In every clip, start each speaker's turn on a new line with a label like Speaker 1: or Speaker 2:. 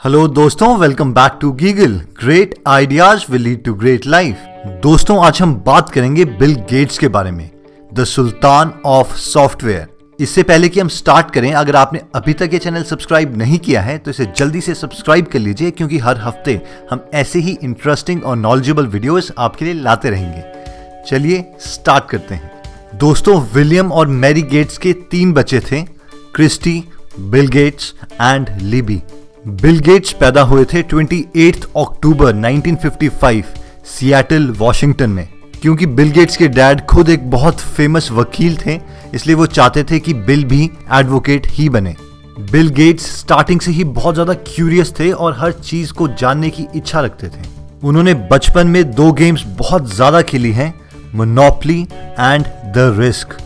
Speaker 1: Hello दोस्तों, welcome back to Giggle. Great ideas will lead to great life. दोस्तों, आज हम बात करेंगे बिल गेट्स के बारे में, द सुल्तान ऑफ सॉफ्टवेयर। इससे पहले कि हम स्टार्ट करें, अगर आपने अभी तक ये चैनल सब्सक्राइब नहीं किया है तो इसे जल्दी से सब्सक्राइब कर लीजिए, क्योंकि हर हफ्ते हम ऐसे ही इंटरेस्टिंग और नॉलेजेबल वीडियोस आपके लिए लाते रहेंगे। चलिए स्टार्ट करते हैं। दोस्तों, विलियम और मैरी गेट्स के 3 बच्चे थे, Kristi, Bill Gates and Libby. Bill Gates पैदा हुए थे 28 अक्टूबर 1955 सिएटल, वॉशिंगटन में। क्योंकि बिल गेट्स के डैड खुद एक बहुत फेमस वकील थे, इसलिए वो चाहते थे कि बिल भी एडवोकेट ही बने। बिल गेट्स स्टार्टिंग से ही बहुत ज्यादा क्यूरियस थे और हर चीज को जानने की इच्छा रखते थे। उन्होंने बचपन में 2 गेम्स बहुत ज्यादा खेली हैं, मोनोपोली एंड द रिस्क।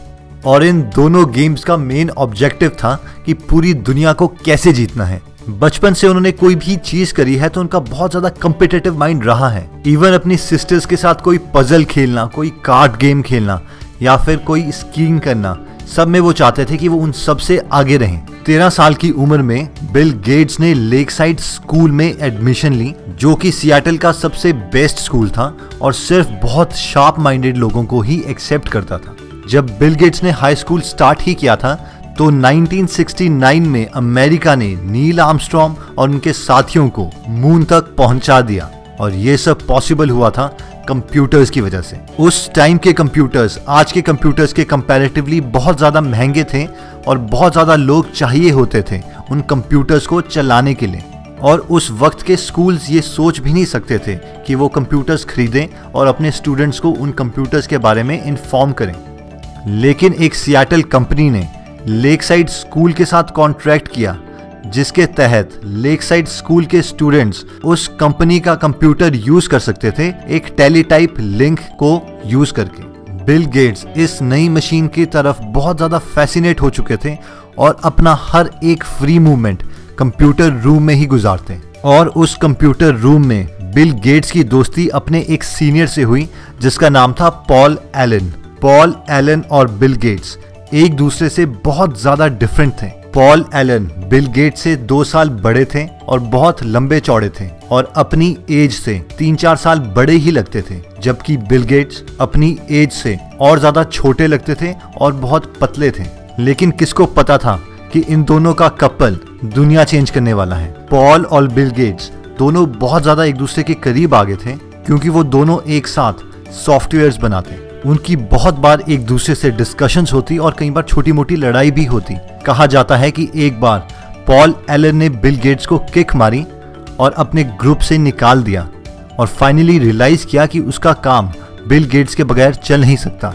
Speaker 1: और इन दोनों गेम्स का मेन ऑब्जेक्टिव था कि पूरी दुनिया को कैसे जीतना है। बचपन से उन्होंने कोई भी चीज करी है तो उनका बहुत ज्यादा कम्पिटिटिव माइंड रहा है। इवन अपनी सिस्टर्स के साथ कोई पजल खेलना, कोई कार्ड गेम खेलना या फिर कोई स्कीइंग करना, सब में वो चाहते थे कि वो उन सबसे आगे रहें। 13 साल की उम्र में बिल गेट्स ने लेक साइड स्कूल में एडमिशन ली, जो कि सिएटल का सबसे बेस्ट स्कूल था और सिर्फ बहुत शार्प माइंडेड लोगों को ही एक्सेप्ट करता था। जब बिल गेट्स ने हाई स्कूल स्टार्ट ही किया था तो 1969 में अमेरिका ने नील आर्मस्ट्रॉन्ग और उनके साथियों को मून तक पहुंचा दिया, और ये सब पॉसिबल हुआ था कंप्यूटर्स की वजह से। उस टाइम के कंप्यूटर्स आज के कंप्यूटर्स के कंपैरेटिवली बहुत ज्यादा महंगे थे और बहुत ज्यादा लोग चाहिए होते थे उन कंप्यूटर्स को चलाने के लिए। और उस वक्त के स्कूल्स ये सोच भी नहीं सकते थे कि वो कंप्यूटर्स खरीदें और अपने स्टूडेंट्स को उन कंप्यूटर्स के बारे में इन्फॉर्म करें। लेकिन एक सिएटल कंपनी ने लेक साइड स्कूल के साथ कॉन्ट्रैक्ट किया, जिसके तहत लेक साइड स्कूल के स्टूडेंट्स उस कंपनी का कंप्यूटर यूज कर सकते थे, एक टेलीटाइप लिंक को यूज करके। बिल गेट्स इस नई मशीन की तरफ बहुत ज्यादा फैसिनेट हो चुके थे और अपना हर एक फ्री मूवमेंट कंप्यूटर रूम में ही गुजारते। और उस कंप्यूटर रूम में बिल गेट्स की दोस्ती अपने एक सीनियर से हुई, जिसका नाम था पॉल एलन। पॉल एलन और बिल गेट्स एक दूसरे से बहुत ज्यादा डिफरेंट थे। पॉल एलन बिल गेट्स से 2 साल बड़े थे और बहुत लंबे चौड़े थे और अपनी एज से 3-4 साल बड़े ही लगते थे, जबकि बिल गेट्स अपनी एज से और ज्यादा छोटे लगते थे और बहुत पतले थे। लेकिन किसको पता था कि इन दोनों का कपल दुनिया चेंज करने वाला है। पॉल और बिल गेट्स दोनों बहुत ज्यादा एक दूसरे के करीब आ गए थे, क्योंकि वो दोनों एक साथ सॉफ्टवेयर्स बनाते। उनकी बहुत बार एक दूसरे से डिस्कशंस होती और कई बार छोटी मोटी लड़ाई भी होती। कहा जाता है कि एक बार पॉल एलन ने बिल गेट्स को किक मारी और अपने ग्रुप से निकाल दिया और फाइनली रियलाइज किया कि उसका काम बिल गेट्स के बगैर चल नहीं सकता।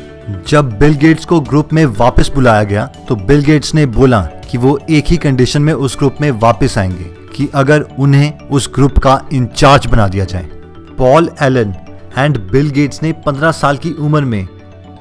Speaker 1: जब बिल गेट्स को ग्रुप में वापस बुलाया गया तो बिल गेट्स ने बोला कि वो एक ही कंडीशन में उस ग्रुप में वापस आएंगे, कि अगर उन्हें उस ग्रुप का इंचार्ज बना दिया जाए। Paul Allen and Bill Gates ने 15 साल की उम्र में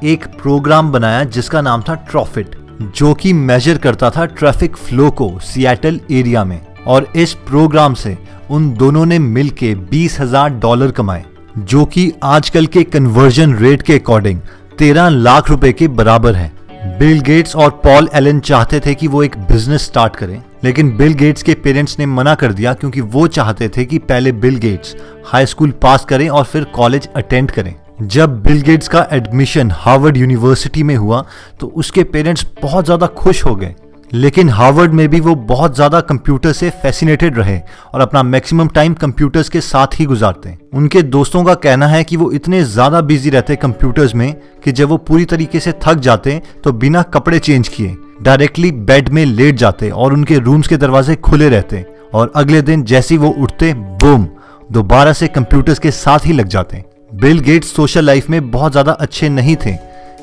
Speaker 1: एक प्रोग्राम बनाया जिसका नाम था ट्रॉफिट, जो कि मेजर करता था ट्रैफिक फ्लो को सिएटल एरिया में। और इस प्रोग्राम से उन दोनों ने मिलके $20,000 कमाए, जो कि आजकल के कन्वर्जन रेट के अकॉर्डिंग 13 लाख रुपए के बराबर है। बिल गेट्स और पॉल एलन चाहते थे कि वो एक बिजनेस स्टार्ट करें, लेकिन बिल गेट्स के पेरेंट्स ने मना कर दिया, क्योंकि वो चाहते थे कि पहले बिल गेट्स हाई स्कूल पास करें और फिर कॉलेज अटेंड करें। जब बिल गेट्स का एडमिशन हार्वर्ड यूनिवर्सिटी में हुआ तो उसके पेरेंट्स बहुत ज्यादा खुश हो गए, लेकिन हार्वर्ड में भी वो बहुत ज्यादा कंप्यूटर से फैसिनेटेड रहे और अपना मैक्सिमम टाइम कंप्यूटर्स के साथ ही गुजारते। उनके दोस्तों का कहना है कि वो इतने ज्यादा बिजी रहते कंप्यूटर्स में कि जब वो पूरी तरीके से थक जाते तो बिना कपड़े चेंज किए डायरेक्टली बेड में लेट जाते और उनके रूम्स के दरवाजे खुले रहते, और अगले दिन जैसे वो उठते, बूम, दोबारा से कंप्यूटर्स के साथ ही लग जाते। बिल गेट्स सोशल लाइफ में बहुत ज्यादा अच्छे नहीं थे।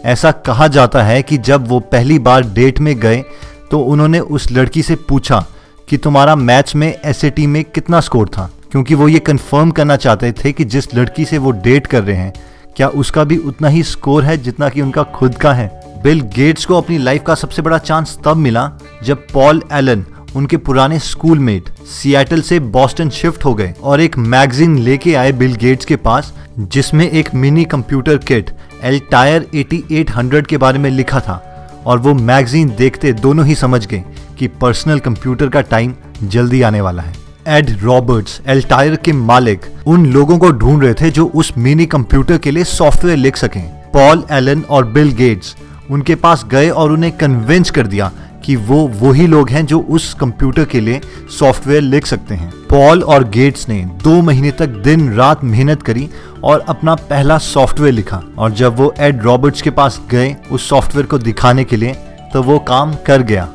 Speaker 1: ऐसा कहा जाता है कि जब वो पहली बार डेट में गए तो उन्होंने उस लड़की से पूछा कि तुम्हारा मैथ्स में एसएटी में कितना स्कोर था, क्योंकि वो ये कंफर्म करना चाहते थे कि जिस लड़की से वो डेट कर रहे हैं क्या उसका भी उतना ही स्कोर है जितना कि उनका खुद का है। बिल गेट्स को अपनी लाइफ का सबसे बड़ा चांस तब मिला जब पॉल एलन, उनके पुराने स्कूलमेट, सिएटल से बॉस्टन शिफ्ट हो गए और एक मैगजीन लेके आए बिल गेट्स के पास, जिसमें एक मिनी कंप्यूटर किट एल्टायर 8800 के बारे में लिखा था। और वो मैगजीन देखते दोनों ही समझ गए कि पर्सनल कंप्यूटर का टाइम जल्दी आने वाला है। एड रॉबर्ट्स, एल्टायर के मालिक, उन लोगों को ढूंढ रहे थे जो उस मिनी कंप्यूटर के लिए सॉफ्टवेयर लिख सकें। पॉल एलन और बिल गेट्स उनके पास गए और उन्हें कन्विंस कर दिया कि वो वही लोग हैं जो उस कंप्यूटर के लिए सॉफ्टवेयर लिख सकते हैं। पॉल और गेट्स ने 2 महीने तक दिन रात मेहनत करी और अपना पहला सॉफ्टवेयर लिखा, और जब वो एड रॉबर्ट्स के पास गए उस सॉफ्टवेयर को दिखाने के लिए, तो वो काम कर गया।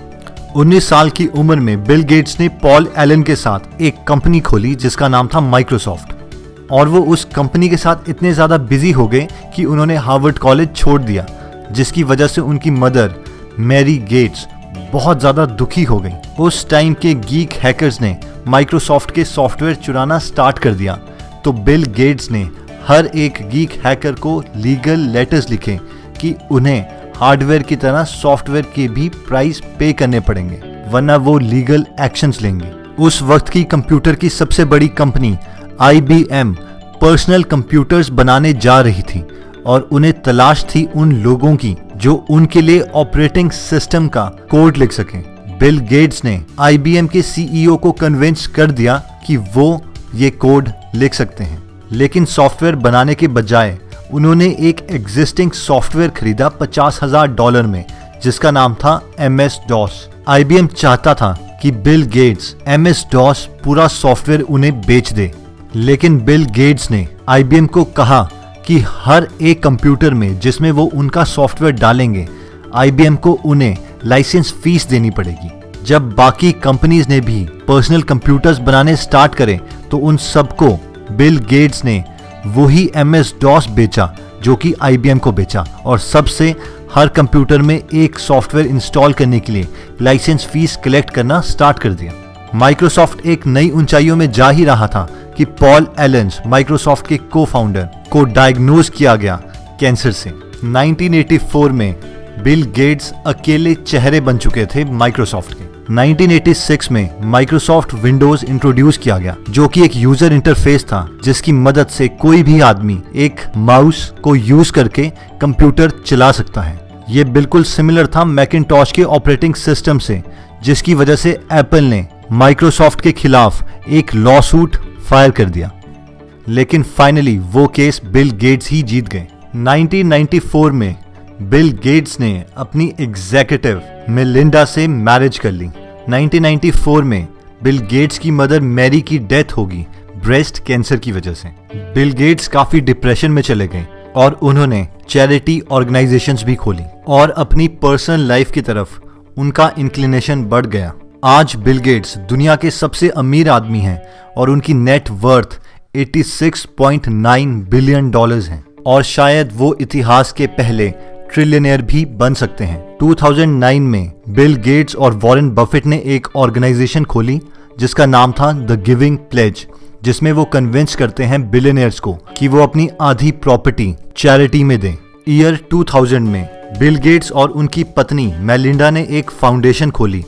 Speaker 1: 19 साल की उम्र में बिल गेट्स ने पॉल एलन के साथ एक कंपनी खोली जिसका नाम था माइक्रोसॉफ्ट, और वो उस कंपनी के साथ इतने ज्यादा बिजी हो गए कि उन्होंने हार्वर्ड कॉलेज छोड़ दिया, जिसकी वजह से उनकी मदर मैरी गेट्स बहुत ज्यादा दुखी हो गई। उस टाइम के गीक हैकर्स ने माइक्रोसॉफ्ट के सॉफ्टवेयर चुराना स्टार्ट कर दिया, तो बिल गेट्स ने हर एक गीक हैकर को लीगल लेटर्स लिखे कि उन्हें हार्डवेयर की तरह सॉफ्टवेयर के भी प्राइस पे करने पड़ेंगे, वरना वो लीगल एक्शंस लेंगे। उस वक्त की कंप्यूटर की सबसे बड़ी कंपनी IBM पर्सनल कंप्यूटर्स बनाने जा रही थी, और उन्हें तलाश थी उन लोगों की जो उनके लिए ऑपरेटिंग सिस्टम का कोड लिख सकें। बिल गेट्स ने IBM के CEO को कन्विंस कर दिया कि वो ये कोड लिख सकते हैं, लेकिन सॉफ्टवेयर बनाने के बजाय उन्होंने एक एग्जिस्टिंग सॉफ्टवेयर खरीदा $50,000 में, जिसका नाम था MS-DOS। IBM चाहता था कि बिल गेट्स MS-DOS पूरा सॉफ्टवेयर उन्हें बेच दे, लेकिन बिल गेट्स ने IBM को कहा कि हर एक कंप्यूटर में जिसमें वो उनका सॉफ्टवेयर डालेंगे, IBM को उन्हें लाइसेंस फीस देनी पड़ेगी। जब बाकी कंपनीज ने भी पर्सनल कंप्यूटर्स बनाने स्टार्ट करे, तो उन सबको बिल गेट्स ने वही MS-DOS बेचा जो कि IBM को बेचा, और सबसे हर कंप्यूटर में एक सॉफ्टवेयर इंस्टॉल करने के लिए लाइसेंस फीस कलेक्ट करना स्टार्ट कर दिया। माइक्रोसॉफ्ट एक नई ऊंचाइयों में जा ही रहा था कि पॉल एलन, माइक्रोसॉफ्ट के को फाउंडर, को डायग्नोज किया गया कैंसर से। 1984 में बिल गेट्स अकेले चेहरे बन चुके थे माइक्रोसॉफ्ट के। 1986 में माइक्रोसॉफ्ट विंडोज इंट्रोड्यूस किया गया, जो कि एक यूजर इंटरफेस था जिसकी मदद से कोई भी आदमी एक माउस को यूज करके कंप्यूटर चला सकता है। ये बिल्कुल सिमिलर था मैकिन्टॉश के ऑपरेटिंग सिस्टम से, जिसकी वजह से एप्पल ने माइक्रोसॉफ्ट के खिलाफ एक लॉ सूट फायर कर दिया, लेकिन फाइनली वो केस बिल गेट्स ही जीत गए। 1994 में बिल गेट्स ने अपनी एग्जीक्यूटिव मेलिंडा से मैरिज कर ली। 1994 में बिल गेट्स की मदर मैरी की डेथ होगी ब्रेस्ट कैंसर की वजह से। बिल गेट्स काफी डिप्रेशन में चले गए और उन्होंने चैरिटी ऑर्गेनाइजेशंस भी खोली, और अपनी पर्सनल लाइफ की तरफ उनका इंक्लिनेशन बढ़ गया। आज बिल गेट्स दुनिया के सबसे अमीर आदमी हैं और उनकी नेट वर्थ $86.9 बिलियन हैं, और शायद वो इतिहास के पहले ट्रिलियनियर भी बन सकते हैं। 2009 में बिल गेट्स और वॉरेन बफेट ने एक ऑर्गेनाइजेशन खोली जिसका नाम था द गिविंग प्लेज, जिसमें वो कन्विंस करते हैं बिलियनियर्स को कि वो अपनी आधी प्रॉपर्टी चैरिटी में दें। ईयर 2000 में बिल गेट्स और उनकी पत्नी मेलिंडा ने एक फाउंडेशन खोली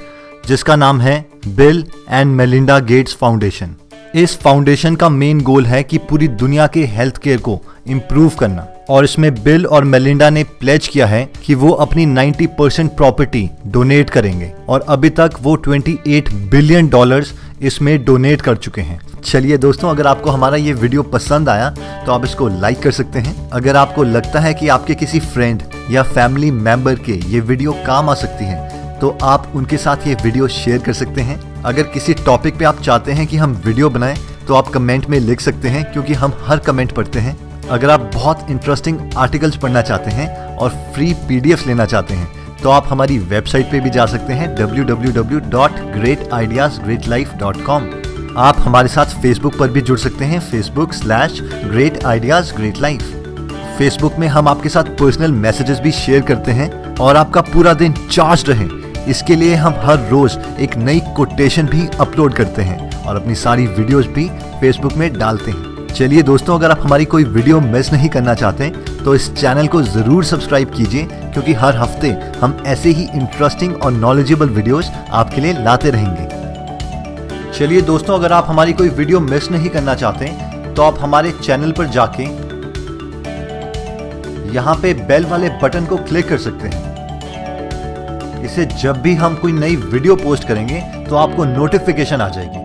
Speaker 1: जिसका नाम है bill and Melinda Gates foundation. इस फाउंडेशन का मेन गोल है कि पूरी दुनिया के हेल्थ केयर को इम्प्रूव करना, और इसमें बिल और मेलिंडा ने प्लेज किया है कि वो अपनी 90% प्रॉपर्टी डोनेट करेंगे, और अभी तक वो $28 बिलियन इसमें डोनेट कर चुके हैं। चलिए दोस्तों, अगर आपको हमारा ये वीडियो पसंद आया तो आप इसको लाइक कर सकते हैं। अगर आपको लगता है कि आपके किसी फ्रेंड या फैमिली मेंबर के ये वीडियो काम आ सकती है, तो आप उनके साथ ये वीडियो शेयर कर सकते हैं। अगर किसी टॉपिक पे आप चाहते हैं कि हम वीडियो बनाएं, तो आप कमेंट में लिख सकते हैं, क्योंकि हम हर कमेंट पढ़ते हैं। अगर आप बहुत इंटरेस्टिंग आर्टिकल्स पढ़ना चाहते हैं और फ्री पीडीएफ लेना चाहते हैं, तो आप हमारी वेबसाइट पे भी जा सकते हैं www.greatideasgreatlife.com। आप हमारे साथ फेसबुक पर भी जुड़ सकते हैं, facebook/greatideasgreatlife। फेसबुक में हम आपके साथ पर्सनल मैसेजेस भी शेयर करते हैं, और आपका पूरा दिन चार्ज रहे इसके लिए हम हर रोज एक नई कोटेशन भी अपलोड करते हैं, और अपनी सारी वीडियोस भी फेसबुक में डालते हैं। चलिए दोस्तों, अगर आप हमारी कोई वीडियो मिस नहीं करना चाहते तो इस चैनल को जरूर सब्सक्राइब कीजिए, क्योंकि हर हफ्ते हम ऐसे ही इंटरेस्टिंग और नॉलेजेबल वीडियोस आपके लिए लाते रहेंगे। चलिए दोस्तों, अगर आप हमारी कोई वीडियो मिस नहीं करना चाहते तो आप हमारे चैनल पर जाके यहाँ पे बेल वाले बटन को क्लिक कर सकते हैं। इससे जब भी हम कोई नई वीडियो पोस्ट करेंगे तो आपको नोटिफिकेशन आ जाएगी।